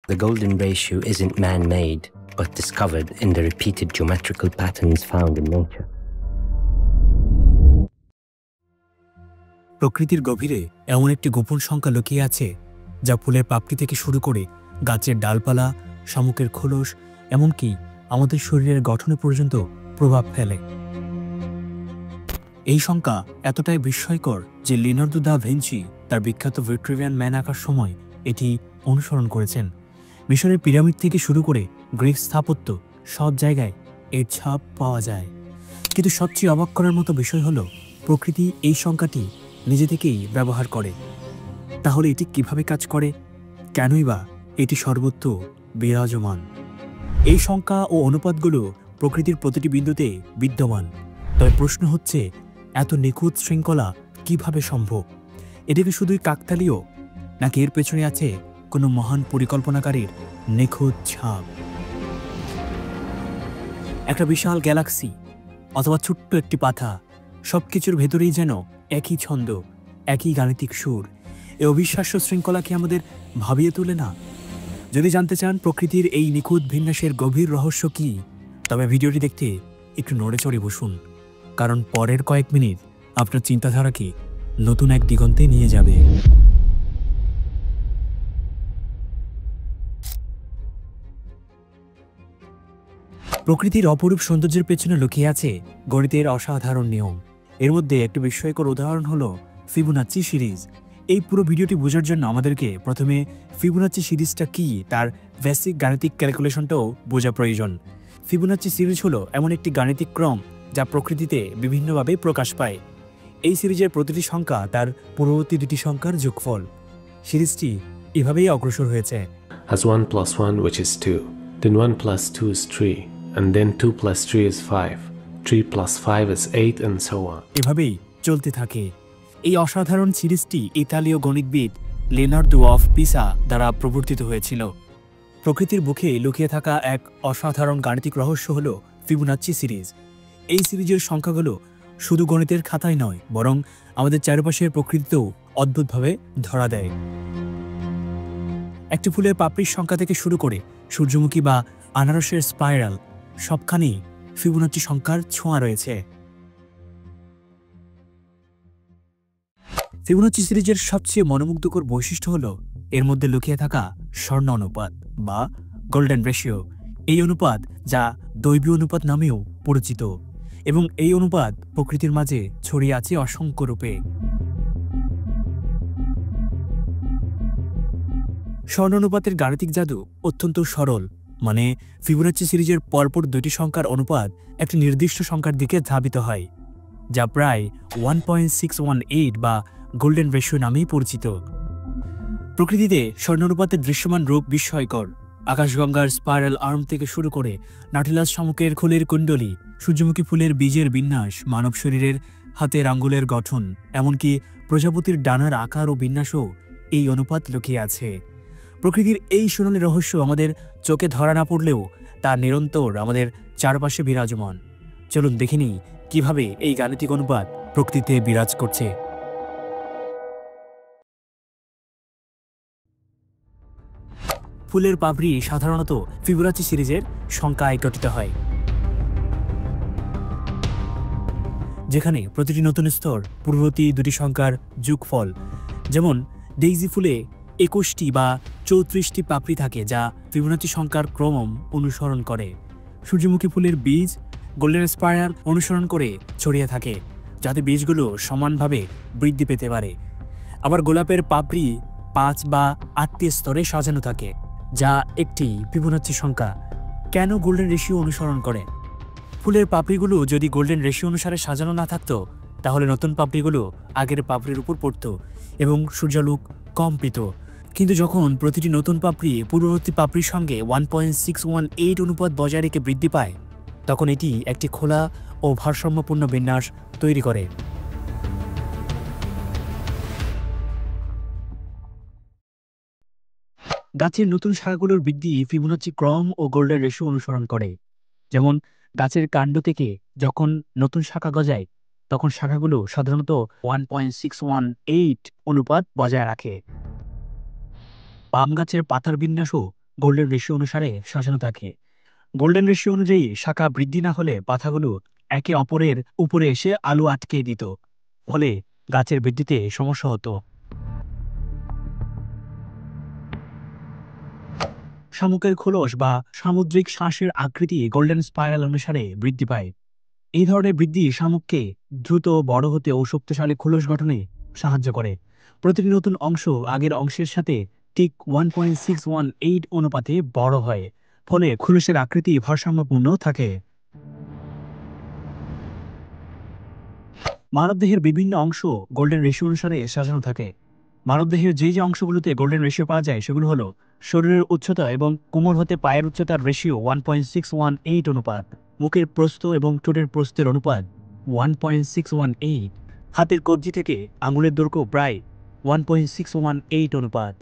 The golden ratio isn't man-made, but discovered in the repeated geometrical patterns found in nature. প্রকৃতির গভীরে এমন একটি গোপন সংখ্যা লুকিয়ে আছে যা ফুলের পাপড়ি থেকে শুরু করে গাছের ডালপালা, শামুকের খোলস, এমনকি আমাদের শরীরের গঠনে পর্যন্ত প্রভাব ফেলে। এই সংখ্যা এতটাই বিস্ময়কর যে লিওনার্দো দা ভিঞ্চি তার বিখ্যাত ভিট্রুভিয়ান ম্যান আঁকার সময় এটি অনুসরণ করেছেন। মিশরের পিরামিড থেকে শুরু করে গ্রিক স্থাপত্য, সব জায়গায় এর ছাপ পাওয়া যায়। কিন্তু সবচেয়ে অবাক করার মতো বিষয় হলো প্রকৃতি এই সংখ্যাটি নিজে থেকেই ব্যবহার করে। তাহলে এটি কিভাবে কাজ করে, কেনই বা এটি সর্বত্র বিরাজমান? এই সংখ্যা ও অনুপাতগুলো প্রকৃতির প্রতিটি বিন্দুতে বিদ্যমান। তবে প্রশ্ন হচ্ছে, এত নিখুঁত শৃঙ্খলা কিভাবে সম্ভব? এটি কি শুধুই কাকতালীয়, নাকি এর পেছনে আছে কোনো মহান পরিকল্পনাকারীর নিখুঁত ছাপ? একটা বিশাল গ্যালাক্সি অথবা ছোট্ট একটি পাথা, সবকিছুর ভেতরেই যেন একই ছন্দ, একই গাণিতিক সুর। এই অবিশ্বাস্য শৃঙ্খলা কি আমাদের ভাবিয়ে তোলে না? যদি জানতে চান প্রকৃতির এই নিখুঁত বিন্যাসের গভীর রহস্য কি, তবে ভিডিওটি দেখতে একটু নড়ে চড়ে বসুন, কারণ পরের কয়েক মিনিট আপনার চিন্তাধারাকে নতুন এক দিগন্তে নিয়ে যাবে। প্রকৃতির অপরূপ সৌন্দর্যের পেছনে লুকিয়ে আছে গণিতের অসাধারণ নিয়ম। এর মধ্যে একটি বিস্ময়কর উদাহরণ হলো ফিবোনাচ্চি সিরিজ। এই পুরো ভিডিওটি বোঝার জন্য আমাদেরকে প্রথমে ফিবোনাচ্চি সিরিজটা কি তার বেসিক গাণিতিক ক্যালকুলেশনটাও বোঝা প্রয়োজন। ফিবোনাচ্চি সিরিজ হলো এমন একটি গাণিতিক ক্রম যা প্রকৃতিতে বিভিন্নভাবে প্রকাশ পায়। এই সিরিজের প্রতিটি সংখ্যা তার পূর্ববর্তী দুটি সংখ্যার যোগফল। সিরিজটি এভাবেই অগ্রসর হয়েছে। As 1 plus 1, which is 2, then 1 plus 2 is 3, and then 2 plus 3 is 5, 3 plus 5 is 8, and so on. এভাবেই চলতে থাকে। এই অসাধারণ সিরিজটি ইতালীয় গণিতবিদ লিওনার্দো অফ পিসা দ্বারা প্রবর্তিত হয়েছিল। প্রকৃতির বুকে লুকিয়ে থাকা এক অসাধারণ গাণিতিক রহস্য হল ফিবোনাচ্চি সিরিজ। এই সিরিজের সংখ্যাগুলো শুধু গণিতের খাতায় নয়, বরং আমাদের চারপাশের প্রকৃতিতেও অদ্ভুতভাবে ধরা দেয়। একটি ফুলের পাপড়ির সংখ্যা থেকে শুরু করে সূর্যমুখী বা আনারসের স্পাইরাল, সবখানেই ফিবোনাচ্চি সংখ্যার ছোঁয়া রয়েছে। ফিবোনাচ্চি সিরিজের সবচেয়ে মনোমুগ্ধকর বৈশিষ্ট্য হল এর মধ্যে লুকিয়ে থাকা স্বর্ণ অনুপাত বা গোল্ডেন রেশিও। এই অনুপাত, যা দৈবী অনুপাত নামেও পরিচিত, এবং এই অনুপাত প্রকৃতির মাঝে ছড়িয়ে আছে অসংখ্য রূপে। স্বর্ণ অনুপাতের গাণিতিক জাদু অত্যন্ত সরল, মানে ফিবোনাচ্চি সিরিজের পরপর দুটি সংখ্যার অনুপাত একটি নির্দিষ্ট সংখ্যার দিকে ধাবিত হয়, যা প্রায় 1.618 বা গোল্ডেন রেশিও নামেই পরিচিত। প্রকৃতিতে স্বর্ণ অনুপাতের দৃশ্যমান রূপ বিস্ময়কর। আকাশগঙ্গার স্পাইরাল আর্ম থেকে শুরু করে নাটিলাস শামুকের খোলের কুণ্ডলী, সূর্যমুখী ফুলের বীজের বিন্যাস, মানব শরীরের হাতের আঙ্গুলের গঠন, এমনকি প্রজাপতির ডানার আকার ও বিন্যাসও এই অনুপাত লুকিয়ে আছে। প্রকৃতির এই সোনালী রহস্য আমাদের চোখে ধরা না পড়লেও তা নিরন্তর আমাদের চারপাশে বিরাজমান। চলুন দেখে নিই কিভাবে এই গাণিতিক অনুপাত প্রকৃতিতে বিরাজ করছে। ফুলের পাপড়ি সাধারণত ফিবোনাচ্চি সিরিজের সংখ্যায় গঠিত হয়, যেখানে প্রতিটি নতুন স্তর পূর্ববর্তী দুটি সংখ্যার যোগফল। যেমন ডেইজি ফুলে 21টি বা 34টি পাপড়ি থাকে, যা ফিবোনাচ্চি সংখ্যার ক্রম অনুসরণ করে। সূর্যমুখী ফুলের বীজ গোল্ডেন স্পাইরাল অনুসরণ করে ছড়িয়ে থাকে, যাতে বীজগুলো সমানভাবে বৃদ্ধি পেতে পারে। আবার গোলাপের পাপড়ি 5 বা 8টি স্তরে সাজানো থাকে, যা একটি ফিবোনাচ্চি সংখ্যা। কেন গোল্ডেন রেশিও অনুসরণ করে? ফুলের পাপড়িগুলো যদি গোল্ডেন রেশিও অনুসারে সাজানো না থাকতো, তাহলে নতুন পাপড়িগুলো আগের পাপড়ির উপর পড়ত এবং সূর্যালোক কম পেত। কিন্তু যখন প্রতিটি নতুন পাপড়ি পূর্ববর্তী পাপড়ির সঙ্গে 1.618 অনুপাত বজায় রেখে বৃদ্ধি পায়, তখন এটি একটি খোলা ও ভারসাম্যপূর্ণ বিন্যাস তৈরি করে। গাছের নতুন শাখাগুলোর বৃদ্ধি ফিবোনাচ্চি ক্রম ও গোল্ডেন রেশিও অনুসরণ করে। যেমন গাছের কাণ্ড থেকে যখন নতুন শাখা গজায়, তখন শাখাগুলো সাধারণত 1.618 অনুপাত বজায় রাখে। পাম গাছের পাতার বিন্যাসও গোল্ডেন রেশিও অনুসারে সাজানো থাকে। গোল্ডেন রেশিও অনুযায়ী শাখা বৃদ্ধি না হলে পাতাগুলো একে অপরের উপরে এসে আলো আটকে দিত, ফলে গাছের বৃদ্ধিতে সমস্যা হতো। শামুকের খোলস বা সামুদ্রিক শ্বাসের আকৃতি গোল্ডেন স্পাইরাল অনুসারে বৃদ্ধি পায়। এই ধরনের বৃদ্ধি শামুককে দ্রুত বড় হতে ও শক্তিশালী খোলস গঠনে সাহায্য করে। প্রতিটি নতুন অংশ আগের অংশের সাথে ঠিক 1.618 অনুপাতে বড় হয়, ফলে খোলসের আকৃতি ভারসাম্যপূর্ণ থাকে। মানবদেহের বিভিন্ন অংশ গোল্ডেন রেশিও অনুসারে সাজানো থাকে। মানবদেহের যে যে অংশগুলোতে গোল্ডেন রেশিও পাওয়া যায় সেগুলো হলো শরীরের উচ্চতা এবং কোমর হতে পায়ের উচ্চতার রেশিও 1.618 অনুপাত, মুখের প্রস্থ এবং ঠোঁটের প্রস্থের অনুপাত 1.618, হাতের কবজি থেকে আঙুলের দৈর্ঘ্য প্রায় 1.618 অনুপাত,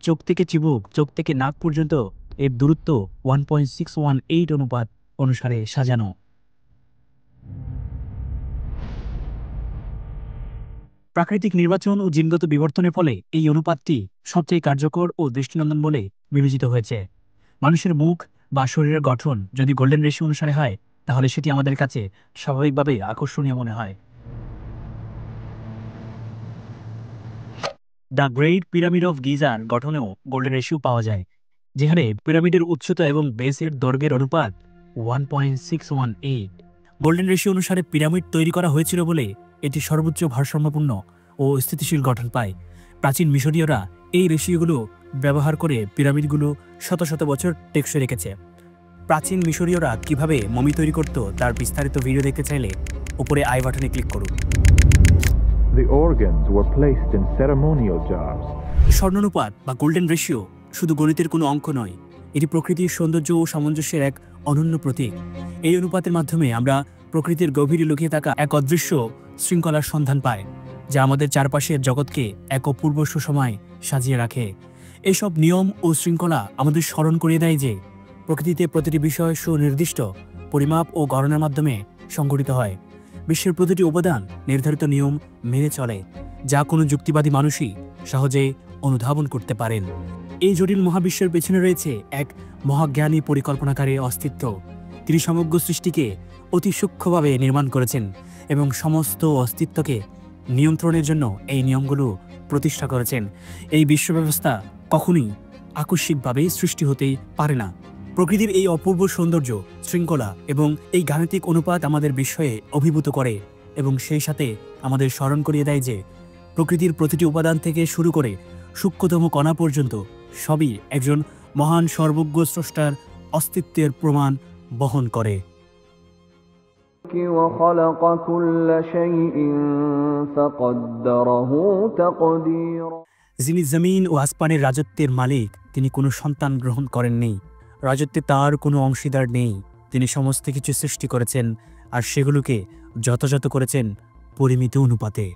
চোখ থেকে চিবুক, চোখ থেকে নাক পর্যন্ত এর দূরত্ব 1.618 অনুপাত অনুসারে সাজানো। প্রাকৃতিক নির্বাচন ও জিনগত বিবর্তনের ফলে এই অনুপাতটি সবচেয়ে কার্যকর ও দৃষ্টিনন্দন বলে বিবেচিত হয়েছে। মানুষের মুখ বা শরীরের গঠন যদি গোল্ডেন রেশিও অনুসারে হয়, তাহলে সেটি আমাদের কাছে স্বাভাবিকভাবে আকর্ষণীয় মনে হয়। দ্য গ্রেট পিরামিড অফ গিজার গঠনেও গোল্ডেন রেশিও পাওয়া যায়, যেখানে পিরামিডের উচ্চতা এবং বেসের দৈর্ঘ্যের অনুপাত 1.618। গোল্ডেন রেশিও অনুসারে পিরামিড তৈরি করা হয়েছিল বলে এটি সর্বোচ্চ ভারসাম্যপূর্ণ ও স্থিতিশীল গঠন পায়। প্রাচীন মিশরীয়রা এই রেশিওগুলো ব্যবহার করে পিরামিডগুলো শত শত বছর টেকসই রেখেছে। প্রাচীন মিশরীয়রা কিভাবে মমি তৈরি করত তার বিস্তারিত ভিডিও দেখতে চাইলে উপরে আই বাটনে ক্লিক করুন। The organs were placed in ceremonial jars. স্বর্ণানুপাত বা গোল্ডেন রেশিও শুধু গণিতের কোনো অঙ্ক নয়, এটি প্রকৃতির সৌন্দর্য ও সামঞ্জস্যের এক অনন্য প্রতীক। এই অনুপাতের মাধ্যমে আমরা প্রকৃতির গভীরে লুকিয়ে থাকা এক অদৃশ্য শৃঙ্খলার সন্ধান পাই, যা আমাদের চারপাশের জগৎকে এক অপূর্ব সুসময় সাজিয়ে রাখে। এসব নিয়ম ও শৃঙ্খলা আমাদের স্মরণ করিয়ে দেয় যে প্রকৃতিতে প্রতিটি বিষয় সুনির্দিষ্ট পরিমাপ ও গণনার মাধ্যমে সংঘটিত হয়। বিশ্বের প্রতিটি উপাদান নির্ধারিত নিয়ম মেনে চলে, যা কোনো যুক্তিবাদী মানুষই সহজে অনুধাবন করতে পারেন। এই জটিল মহাবিশ্বের পেছনে রয়েছে এক মহাজ্ঞানী পরিকল্পনাকারী অস্তিত্ব। তিনি সমগ্র সৃষ্টিকে অতি সূক্ষ্মভাবে নির্মাণ করেছেন এবং সমস্ত অস্তিত্বকে নিয়ন্ত্রণের জন্য এই নিয়মগুলো প্রতিষ্ঠা করেছেন। এই বিশ্ব ব্যবস্থা কখনোই আকস্মিকভাবে সৃষ্টি হতেই পারে না। প্রকৃতির এই অপূর্ব সৌন্দর্য, শৃঙ্খলা এবং এই গাণিতিক অনুপাত আমাদের বিস্ময়ে অভিভূত করে এবং সেই সাথে আমাদের স্মরণ করিয়ে দেয় যে প্রকৃতির প্রতিটি উপাদান থেকে শুরু করে সূক্ষ্মতম কণা পর্যন্ত সবই একজন মহান সর্বজ্ঞ স্রষ্টার অস্তিত্বের প্রমাণ বহন করে। وخلق كل شيء فقدره تقديرا। যিনি জমিন ও আসমানের রাজত্বের মালিক, তিনি কোনো সন্তান গ্রহণ করেননি। রাজত্বে তার কোনো অংশীদার নেই। তিনি সমস্ত কিছু সৃষ্টি করেছেন আর সেগুলোকে যথাযথ করেছেন পরিমিত অনুপাতে।